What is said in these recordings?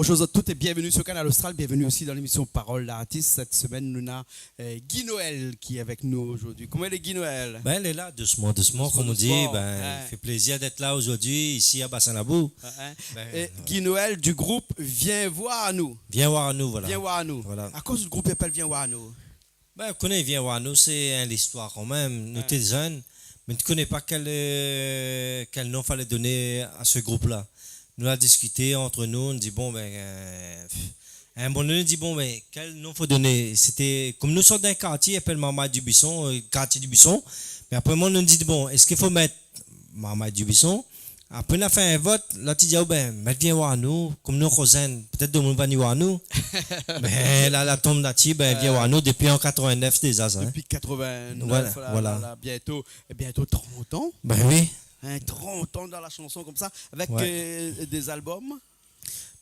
bonjour à toutes et bienvenue sur Canal Austral. Bienvenue aussi dans l'émission Parole d'artiste. Cette semaine, nous avons Guy Noël qui est avec nous aujourd'hui. Comment est Guy Noël? Ben, elle est là, doucement, comme on dit. Ben, fait plaisir d'être là aujourd'hui, ici à Bassanabou. Guy Noël du groupe Viens voir à nous. Viens voir à nous, voilà. Viens voir à nous. Voilà. À cause du groupe appelle Viens voir à nous. Ben, on connaît Viens voir à nous, c'est l'histoire quand même. Nous, t'es jeunes, mais tu ne connais pas quel nom fallait donner à ce groupe-là. Nous avons discuté entre nous, on dit bon, ben, à un moment donné, on dit bon, ben, quel nom faut donner? C'était, comme nous sommes d'un quartier, appelle Maman du Buisson, quartier du Buisson. Mais après, on nous dit bon, est-ce qu'il faut mettre Maman du Buisson? Après, on a fait un vote, là, tu dis, oh, ben, viens voir nous, comme nous, Rosen, peut-être de monde va venir voir nous. Ben, là, la tombe là-dessus, ben, viens voir nous depuis en 89 déjà, ça. Depuis 89, voilà. Là, bientôt 30 ans. Ben oui. 30 ans dans la chanson comme ça, avec des albums.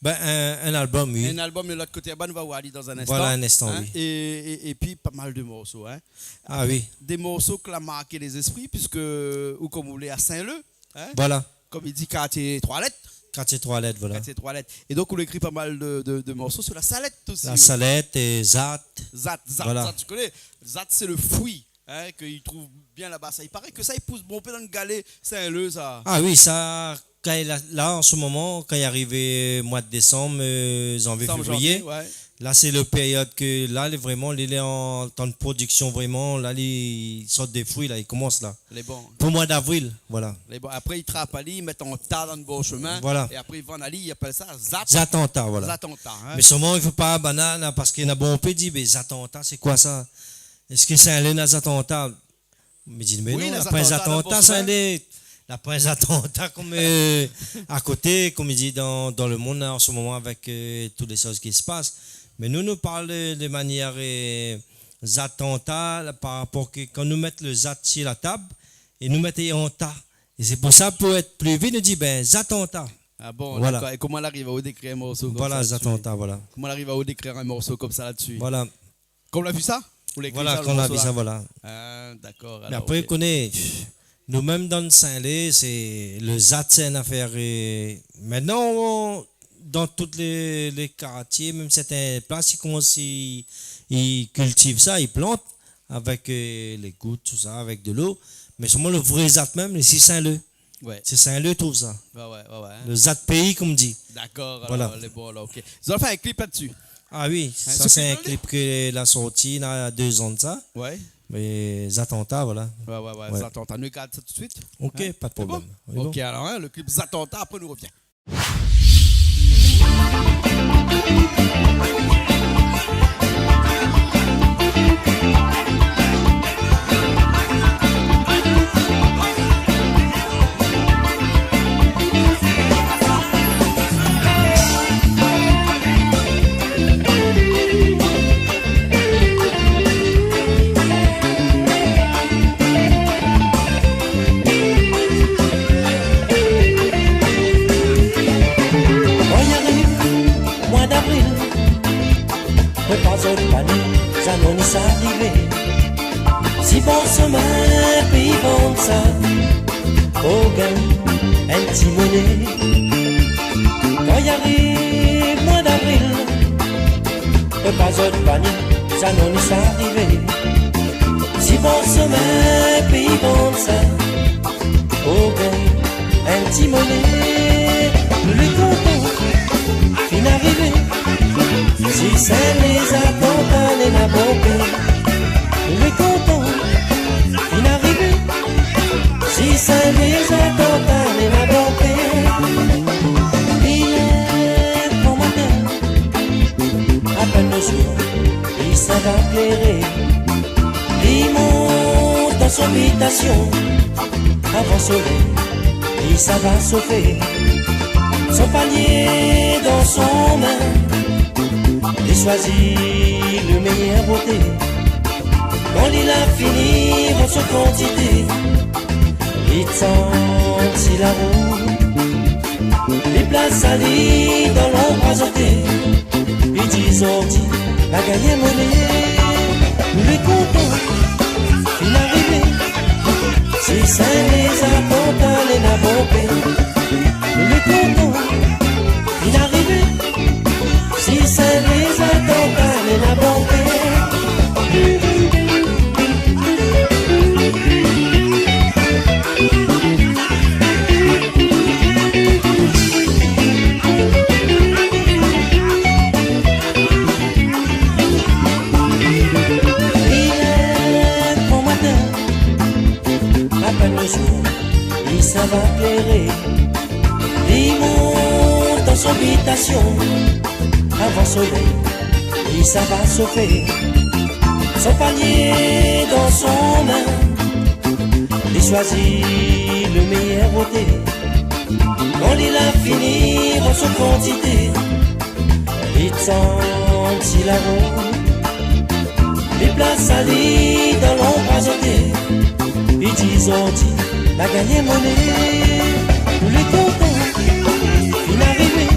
Ben, un album, oui. Un album de l'autre côté, nous va voir dans un instant. Voilà, un instant, oui. Et puis, pas mal de morceaux. Hein. Ah oui. Des morceaux qui ont marqué les esprits, puisque, ou comme vous voulez, à Saint-Leu. Hein. Voilà. Comme il dit, quartier 3 lettres. Quartier 3 lettres, voilà. Quartier 3 lettres. Et donc, on écrit pas mal de morceaux sur la salette aussi. La salette et Zat. Zat, voilà. Zat, tu connais. Zat, c'est le fruit. Hein, qu'il trouve bien là-bas. Ça, il paraît que ça, il pousse bon peu dans le galet Saint-Leu, ça. Ah oui, ça, là, en ce moment, quand il est arrivé mois de décembre, janvier, février, là, c'est la période que, là, vraiment, il est en temps de production, vraiment, là, il sort des fruits, là, il commence là. Les bons. Pour le mois d'avril, voilà. Les bons. Après, ils trappent à l'île, ils mettent en tas dans le bon chemin. Voilà. Et après, ils vont à l'île, ils appellent ça Zat. Zatenta, voilà. Zatenta. Hein. Mais seulement, il ne faut pas banane, parce qu'il y en a bon, on peut dire, mais Zatenta, c'est quoi ça? Est-ce que c'est un lait Zatenta? Mais dis, mais oui, non, la Zatenta, c'est un lait. La presse attentat comme à côté, comme il dit dans le monde en ce moment avec toutes les choses qui se passent. Mais nous parlons de manière attentat par rapport que quand nous mettons le zat sur la table et nous mettons en tas. Et c'est pour ça, pour être plus vite, nous dit ben attentat. Ah bon, voilà. D'accord. Et comment on arrive à décrire un morceau comme voilà, ça? attentat, voilà. Comment on arrive à décrire un morceau comme ça là-dessus? Voilà. Comme on a vu ça? Voilà, qu'on a vu ça, voilà. Ah, d'accord. Mais après, on connaît. Nous-mêmes dans le Saint-Lé, c'est le ZAT, c'est une affaire. Maintenant, dans tous les quartiers, même certaines places, ils cultivent ça, ils plantent avec les gouttes, tout ça, avec de l'eau. Mais seulement le vrai ZAT même, c'est Saint-Leu. Ouais. C'est Saint-Leu, trouve ça. Ouais. Le ZAT pays, comme dit. D'accord, voilà. Alors, les bons, là, ok. Ils ont fait un clip là-dessus. Ah oui, ça c'est un clip qu'il a sorti il y a 2 ans de ça. Ouais. Mais Zatenta, voilà. Ouais. Zatenta, nous regarde ça tout de suite. Ok, hein? Pas de problème. Bon? Ok, alors hein, le clip Zatenta, après nous revient. Si bon sommeil, puis bon ça, aucun un petit monnaie. Quand y arrive mois d'avril, pas autre panique, ça n'en est arrivé. Si bon sommeil, puis bon ça, aucun un petit monnaie. Le content, fin arrivé. Si ça les attend, les la bombe. Le content, inarrivé. Si ça les attend, les la bombe. Il est bon matin, à peine le jour, il s'en va éclairer. Il monte dans son habitation, avant soleil, il s'en va sauver. Son panier dans son main, il choisit le meilleur beauté. Quand il a fini dans son quantité, il tente si la roue, les plats salis dans l'embrasoté. Il dit sorti, la gagné monnaie, il est content, il est arrivé. Si ça les apporte, les n'a bombé, il est content, il est arrivé. Si c'est les attentats, les ça va clairer. Il monte dans son habitation avant soleil, et ça va sauver. Son panier dans son main, il choisit le meilleur ôté. Quand il a fini en son quantité, il tente s'il a il place à lit dans l'ombre azotée. Ils disent on dit la gagné monnaie, tous les contents, il arrivé.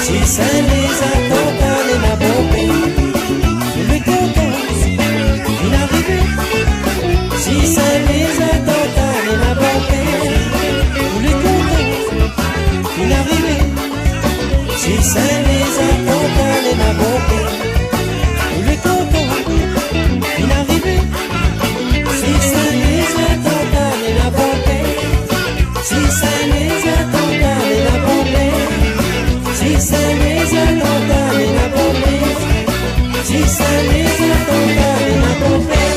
Si c'est les attentats, les la bombée, tous les contents, il arrivé. Si c'est les attentats, les la bombée, tous les contents, il arrivé. Si c'est les attentats, les la bombée, tous les contents, il arrivé. Si c'est les attentats, les la bombée, si c'est les attentats, les la bombée, si c'est les attentats, les la bombée, si c'est les attentats, les la bombée.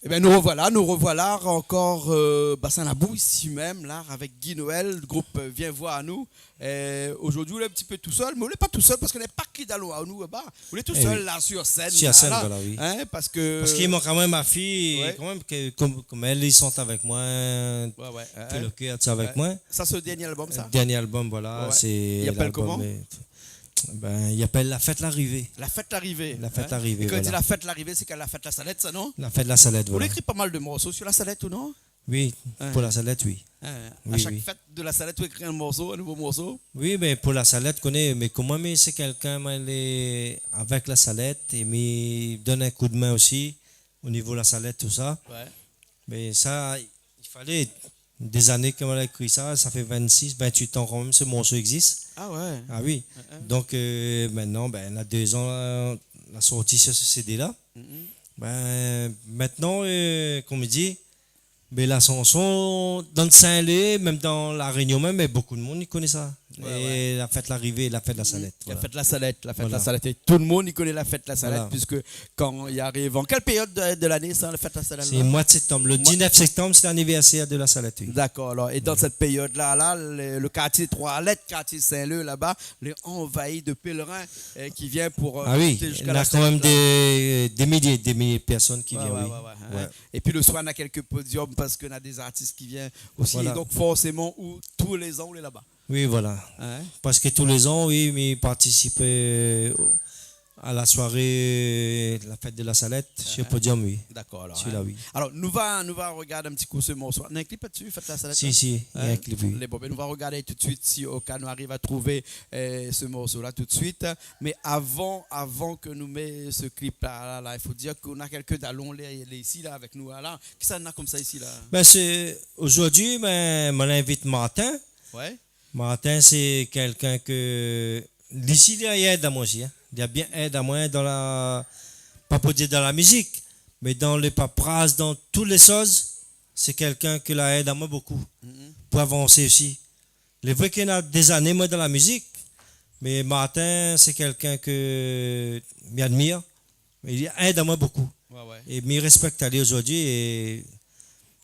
Eh bien, nous revoilà encore Bassin Labou ici même, là, avec Guy Noël, le groupe Viens voir à nous. Aujourd'hui, on est un petit peu tout seul, mais on n'est pas tout seul parce qu'on n'est pas qui d'allons à nous. Bah, on est tout seul oui. là sur scène. Sur là, scène, là, voilà, oui. Hein, parce qu'il manque quand même ma fille, Ouais. et quand même, comme elle, ils sont avec moi, ouais, que le cœur, tu sais, avec moi. Ça, c'est le dernier album, ça. Dernier album, voilà, Ouais. c'est. Il appelle l'album, comment il appelle La Fête l'arrivée. La fête l'arrivée. La fête l'arrivée, Et quand il dit voilà. la fête l'arrivée, c'est qu'elle a fait la salette, ça, non? La Fête de la Salette, On voilà. écrit pas mal de morceaux sur la salette ou non? Oui, Ouais. pour la Salette, oui. À Oui, chaque oui. fête de la salette, on écrit un morceau, un nouveau morceau. Oui, mais pour la Salette, connais, mais comment mais c'est quelqu'un, mais il est avec la Salette, et mais il donne un coup de main aussi, au niveau de la Salette, tout ça. Ouais. Mais ça, il fallait des années qu'on a écrit ça, ça fait 26, 28 ans quand même, ce morceau existe. Ah ouais. Ah oui. Donc maintenant, on a 2 ans la sortie sur ce CD-là. Maintenant, comme je dis, la chanson dans le Saint-Lé, même dans la Réunion même, mais beaucoup de monde y connaît ça. Ouais, et la fête l'arrivée, la fête de la Salette. La Voilà. fête de la salette, la fête de la Voilà. salette. Et tout le monde y connaît la fête de la salette, Voilà. puisque quand il arrive, en quelle période de l'année, ça, la fête de la salette? C'est le mois de septembre. Le 19 septembre, c'est l'anniversaire de la Salette. Oui. D'accord, alors, et dans cette période-là, là, le quartier Trois-Lettres, quartier Saint-Leu, là-bas, les envahis de pèlerins qui viennent pour Ah oui, monter il jusqu'à y a la quand même Salette, des milliers de personnes qui Ouais, viennent. ouais, oui. ouais, Ouais. Et puis le soir, on a quelques podiums parce qu'on a des artistes qui viennent aussi. Voilà. Et donc, forcément, tous les ans, on est là-bas. Oui, voilà. Hein? Parce que tous les ans, oui, mais ils participent à la soirée, la fête de la Salette, sur le podium, oui. D'accord, alors. Celui-là, hein. oui. Alors, nous va regarder un petit coup ce morceau. On a un clip là-dessus, fête de la salette? Si, hein? si, il y a un clip, oui. Les bobets, nous va regarder tout de suite si au cas nous arrive à trouver ce morceau-là tout de suite. Mais avant que nous mettions ce clip-là, il faut dire qu'on a quelques dallons ici là, avec nous. Là. Qui ça en a comme ça ici là? Aujourd'hui, on invite Martin. Ouais. Martin, c'est quelqu'un que. D'ici, il aide à moi aussi. Hein. Il a bien aide à moi dans la. Pas pour dire dans la musique, mais dans les paperasses, dans toutes les choses. C'est quelqu'un qui la aide à moi beaucoup. Pour avancer aussi. Les vrai qu'il y a des années, moi, dans la musique. Mais Martin, c'est quelqu'un que m'admire. Il aide à moi beaucoup. Ouais, ouais. Et me respecte aller aujourd'hui. Et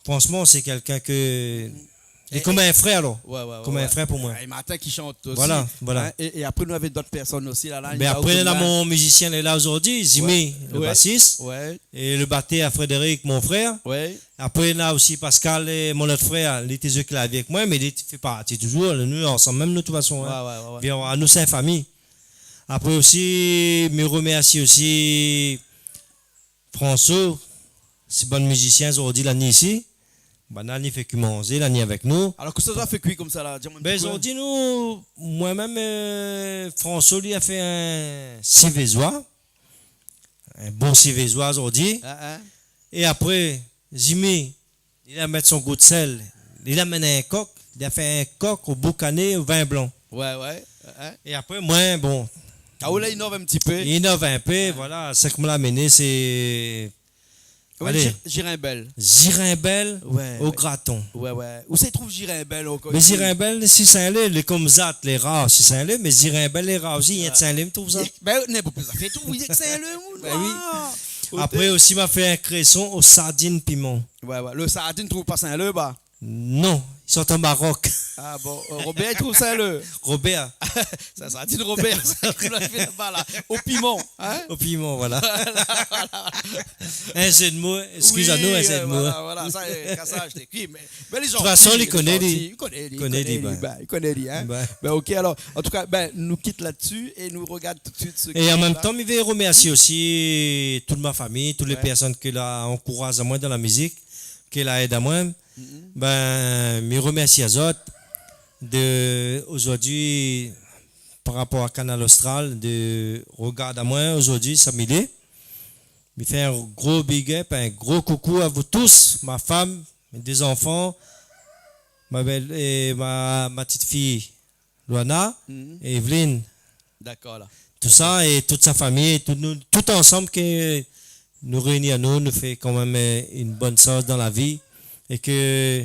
franchement, c'est quelqu'un que. Et comme un frère, alors. Ouais, Comme un frère pour moi. Et Martin qui chante aussi. Voilà, voilà. Hein, et après, nous avons d'autres personnes aussi. Là, Mais après, là, mon musicien est là aujourd'hui, Zimé, le Ouais. bassiste. Ouais, Et le batteur, Frédéric, mon frère. ouais. Après, là aussi, Pascal, et mon autre frère, il était clavier avec moi, mais il fait partie toujours. Nous, ensemble, même nous, de toute façon. Ouais, Hein. ouais, ouais. Bien, à nous, c'est une famille. Après aussi, me remercie aussi François, c'est bon musicien aujourd'hui, l'année ici. Ben, l'année fait que manger, l'année avec nous. Alors que ça a fait cuit comme ça là. Dis-moi un Ben, petit peu. aujourd'hui, nous, moi-même, François, lui, a fait un civézois. Un bon civézois aujourd'hui. Hein? Et après, Jimmy, il a mis son goût de sel. Il a mené un coq. Il a fait un coq au boucané au vin blanc. Ouais. Et après, moi, bon, Ah, là, il innove un petit peu. il innove un peu, voilà. Ce que me l'a amené, c'est. Ouais, Allez. Girimbel. Girimbel Ouais. au graton. Ouais. Où ça, il trouve Girimbel encore? Mais Girimbel, si Saint-Leu, les comme Zat, les rares, si Saint-Leu, mais Girimbel, les rares aussi, il y a de Saint-Leu, me trouve ça. Ben, n'est pas plus ça fait tout. Vous dites que c'est le monde. Ben oui. Après aussi, m'a fait un cresson aux sardines piment. Ouais. Le sardine trouve pas Saint-Leu, bah. Non, ils sont au Maroc. Ah bon, Robert il trouve Saint-Leu. Robert, Ça, sardine Robert, ça qu'il a fait là-bas, là. Au piment, hein? au piment, voilà. Un jeu de mots, excusez-nous, un jeu de mots. Voilà, ça, cassage, t'es cuit. Mais les gens. De toute façon, ils connaissent Il connaît, hein? Ben. Ben, ok, alors, en tout cas, ben, nous quitte là-dessus et nous regarde tout de suite ce Et en même clip-là. temps, je vais remercier aussi toute ma famille, toutes les personnes qui encouragent à moi dans la musique, qui l'aident à moi. Ben, je remercie à eux de aujourd'hui par rapport à Canal Austral de regarder à moi aujourd'hui samedi. Je fais un gros big up, un gros coucou à vous tous, ma femme, mes deux enfants, ma belle et ma petite fille Luana et Evelyne. D'accord, là. Tout ça et toute sa famille, tout ensemble qui nous réunit à nous, nous fait quand même une bonne chose dans la vie et que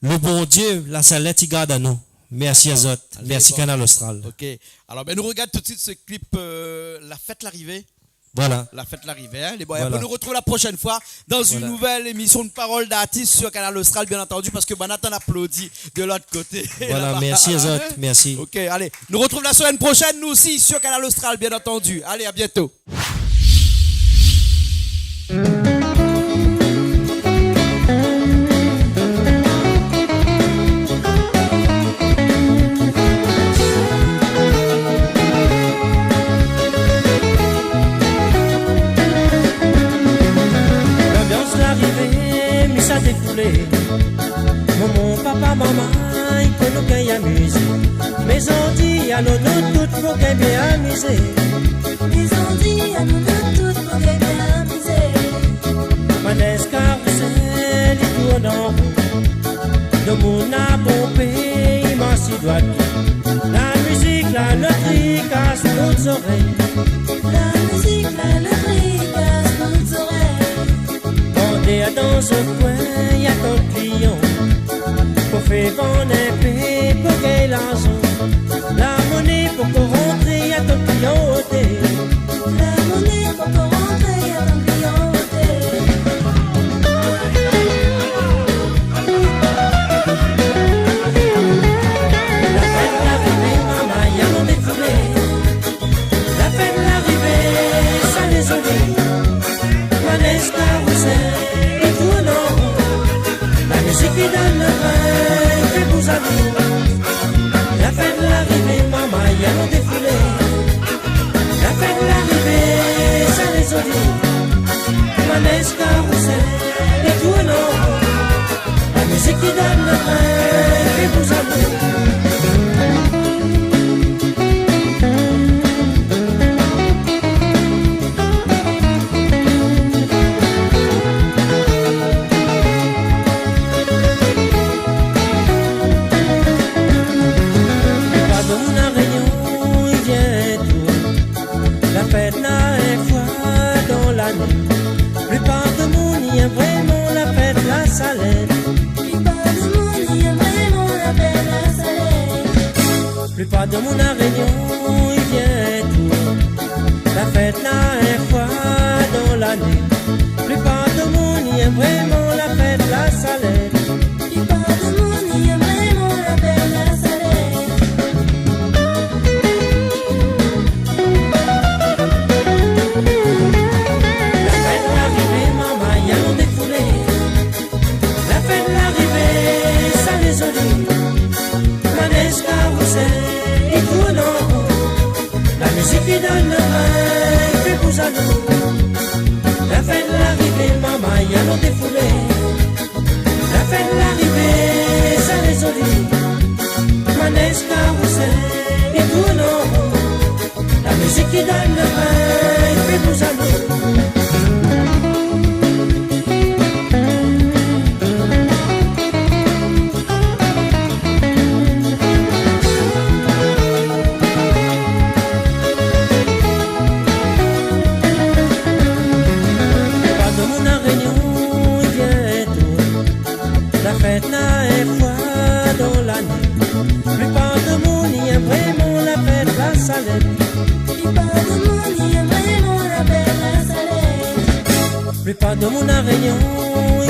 le bon Dieu, la salette, il garde à nous. Merci à eux. Merci bon. Canal Austral. Ok, alors, ben, nous regarde tout de suite ce clip, La Fête l'arrivée. Voilà. La fête l'arrivée, hein, les boys. Voilà. On nous retrouve la prochaine fois dans une Voilà. nouvelle émission de parole d'artistes sur Canal Austral, bien entendu, parce que Nathan applaudit de l'autre côté. Voilà, Là-bas. merci à eux. Merci. Ok, allez, nous retrouve la semaine prochaine, nous aussi, sur Canal Austral, bien entendu. Allez, à bientôt. L'ambiance l'arrivée, mais ça défoulé. Maman, papa, maman, il peut nous bien y amuser. Mais on dit à nous toutes pour bien amuser. Les on dit à nous toutes pour bien amuser. Manès carrousel, il tourne en rond. De mon a pompé, immense il doit tout. La musique, la loterie casse nos oreilles. La musique, la loterie casse nos oreilles. On est dans un coin, y a ton client. Pour faire vendre un paix, pour gagner l'argent. La monnaie pour qu'on rentre, y a ton client ôté. La monnaie pour qu'on rentre et à ton client ôté. La fête l'arrivée, maman, y a mon défoulé. La fête l'arrivée, ça les oublie. Manès carrousel, et tourne en rond. La musique qui donne le vin, fait vous amis. La fête l'arrivée, maman, y a mon défoulé. La fête l'arrivée, ça les oublie. Manès carrousel, et tourne en rond. La musique qui donne le vin, fait vous amis. Pas de mon réunion, il vient tout. La fête n'a une fois dans l'année. Plupart de monde y aime vraiment la fête, la salette. Plupart du monde y aime vraiment la fête, la salette. Plupart de mon réunion, il vient tout. La fête n'a une fois dans l'année. Plupart de monde y aime vraiment la fête, la salette. Plupart du monde y aime vraiment la fête, la salette. La fête l'arrivée, maman, y a mon défoulé. La fête l'arrivée, ça les olie. Manès carrousel, il tourne en rond. La musique qui donne le vin, il fait vous à nous. La fête l'arrivée, maman, y a mon défoulé. La fête l'arrivée, ça les olie. Manès carrousel, il tourne en rond. La musique qui donne le vin, il fait vous à nous. de mon réunion